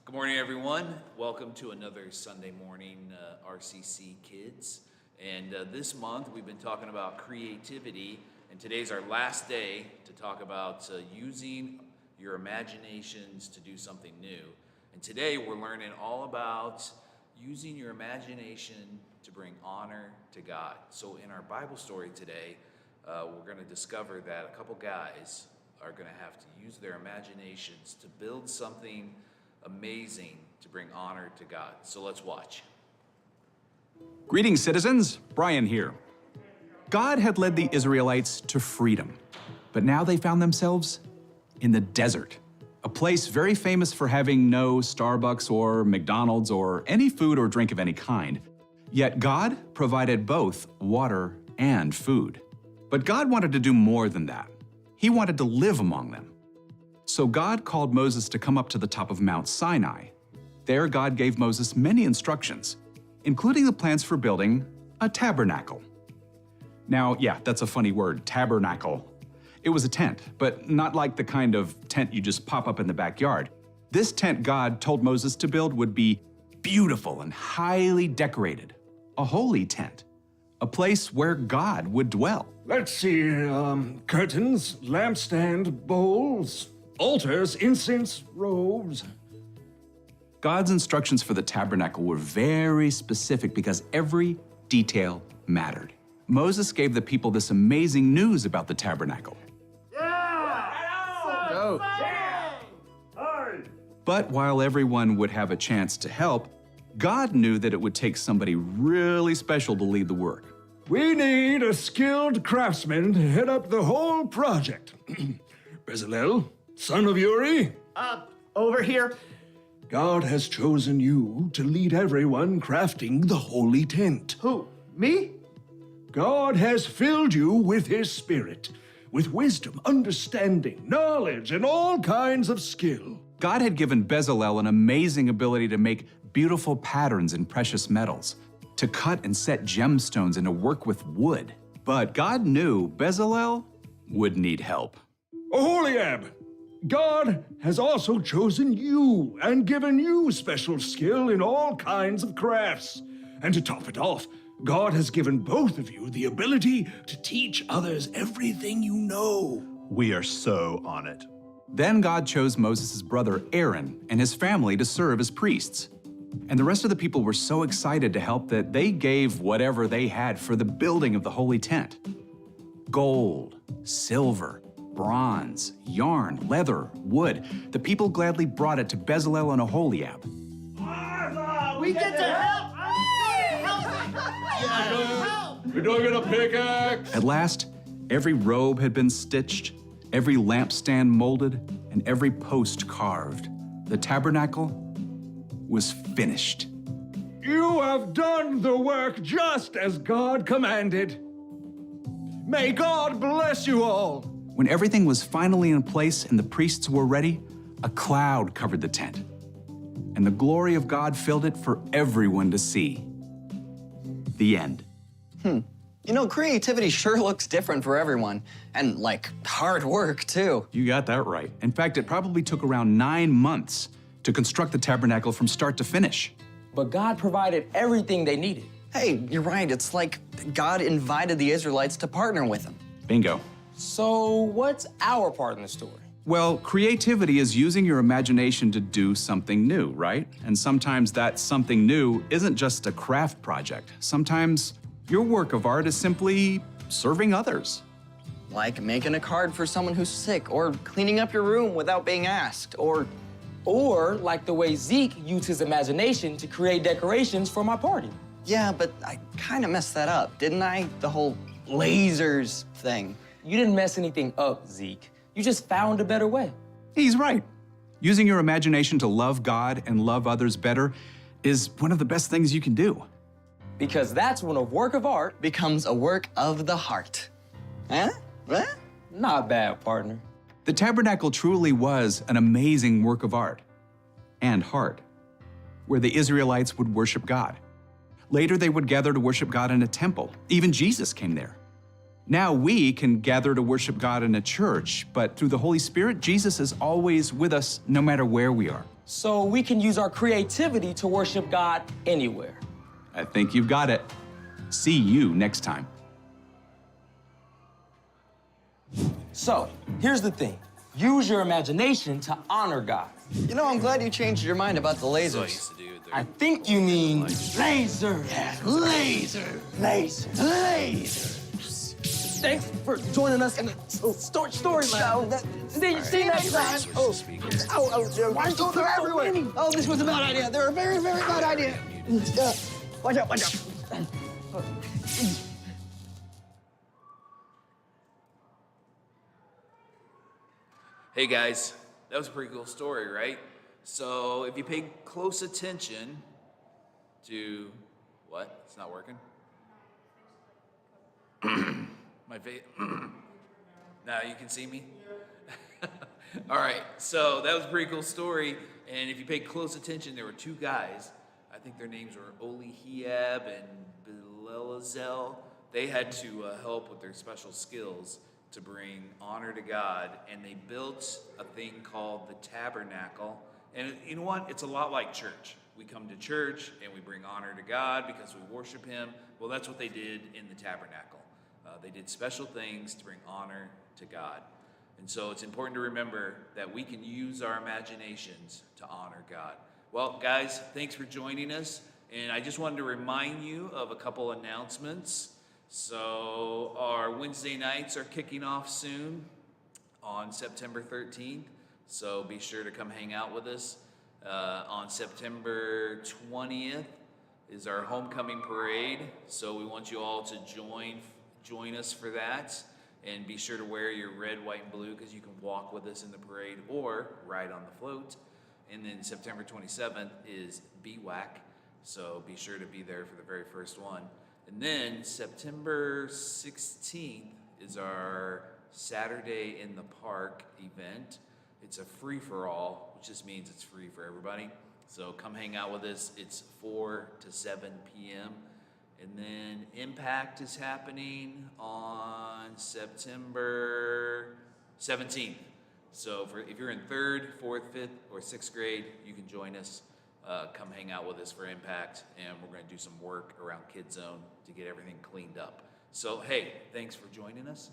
Good morning, everyone. Welcome to another Sunday morning RCC Kids. And this month we've been talking about creativity, and today's our last day to talk about using your imaginations to do something new. And today we're learning all about using your imagination to bring honor to God. So in our Bible story today, we're going to discover that a couple guys are going to have to use their imaginations to build something amazing to bring honor to God. So let's watch. Greetings, citizens. Brian here. God had led the Israelites to freedom, but now they found themselves in the desert, a place very famous for having no Starbucks or McDonald's or any food or drink of any kind. Yet God provided both water and food. But God wanted to do more than that. He wanted to live among them. So God called Moses to come up to the top of Mount Sinai. There, God gave Moses many instructions, including the plans for building a tabernacle. Now, yeah, that's a funny word, tabernacle. It was a tent, but not like the kind of tent you just pop up in the backyard. This tent God told Moses to build would be beautiful and highly decorated, a holy tent, a place where God would dwell. Let's see, curtains, lampstand, bowls, altars, incense, robes. God's instructions for the tabernacle were very specific because every detail mattered. Moses gave the people this amazing news about the tabernacle. But while everyone would have a chance to help, God knew that it would take somebody really special to lead the work. We need a skilled craftsman to head up the whole project. Bezalel, son of Uri? Over here. God has chosen you to lead everyone crafting the holy tent. Who? Me? God has filled you with his spirit, with wisdom, understanding, knowledge, and all kinds of skill. God had given Bezalel an amazing ability to make beautiful patterns in precious metals, to cut and set gemstones, and to work with wood. But God knew Bezalel would need help. Oholiab, God has also chosen you and given you special skill in all kinds of crafts. And to top it off, God has given both of you the ability to teach others everything you know. We are so on it. Then God chose Moses' brother Aaron and his family to serve as priests. And the rest of the people were so excited to help that they gave whatever they had for the building of the holy tent. Gold, silver, bronze, yarn, leather, wood. The people gladly brought it to Bezalel and Oholiab. We get to help! We're doing it a pickaxe. At last, every robe had been stitched, every lampstand molded, and every post carved. The tabernacle was finished. You have done the work just as God commanded. May God bless you all. When everything was finally in place and the priests were ready, a cloud covered the tent, and the glory of God filled it for everyone to see. The end. You know, creativity sure looks different for everyone. And, like, hard work, too. You got that right. In fact, it probably took around 9 months to construct the tabernacle from start to finish. But God provided everything they needed. Hey, you're right. It's like God invited the Israelites to partner with him. Bingo. So what's our part in the story? Well, creativity is using your imagination to do something new, right? And sometimes that something new isn't just a craft project. Sometimes your work of art is simply serving others. Like making a card for someone who's sick, or cleaning up your room without being asked, or Like the way Zeke used his imagination to create decorations for my party. yeah, but I kind of messed that up, didn't I? The whole lasers thing. You didn't mess anything up, Zeke. You just found a better way. He's right. Using your imagination to love God and love others better is one of the best things you can do. Because that's when a work of art, Becomes a work of the heart. Huh? What? not bad, partner. The tabernacle truly was an amazing work of art and heart, where the Israelites would worship God. Later, they would gather to worship God in a temple. Even Jesus came there. Now we can gather to worship God in a church, but through the Holy Spirit, Jesus is always with us no matter where we are. so we can use our creativity to worship God anywhere. I think you've got it. See you next time. So, here's the thing. Use your imagination to honor God. You know, I'm glad you changed your mind about the That's what I lasers. used to do. I think you mean laser. Laser. Laser. Laser. Thanks for joining us in the story lab. See you next time. Why are you so everywhere? Oh, this was a bad idea. They're a very, very bad idea. Watch out, watch out. Hey guys, that was a pretty cool story, right? So if you pay close attention to what? It's not working? My face. Now you can see me? All right, so that was a pretty cool story. And if you pay close attention, there were two guys. I think their names were Olihiab and Belezel. They had to help with their special skills to bring honor to God, and they built a thing called the tabernacle. And you know what? It's a lot like church. We come to church and we bring honor to God because we worship Him. Well, that's what they did in the tabernacle. They did special things to bring honor to God. And so it's important to remember that we can use our imaginations to honor God. Well, guys, thanks for joining us. And I just wanted to remind you of a couple announcements. So our Wednesday nights are kicking off soon on September 13th. So be sure to come hang out with us. On September 20th is our homecoming parade. So we want you all to join us for that. And be sure to wear your red, white, and blue because you can walk with us in the parade or ride on the float. And then September 27th is BWAC. So be sure to be there for the very first one. And then September 16th is our Saturday in the Park event. It's a free-for-all, which just means it's free for everybody. So come hang out with us. It's 4 to 7 p.m. And then Impact is happening on September 17th. So if you're in 3rd, 4th, 5th, or 6th grade, you can join us. Come hang out with us for Impact, and we're going to do some work around Kidzone to get everything cleaned up. So, hey, thanks for joining us.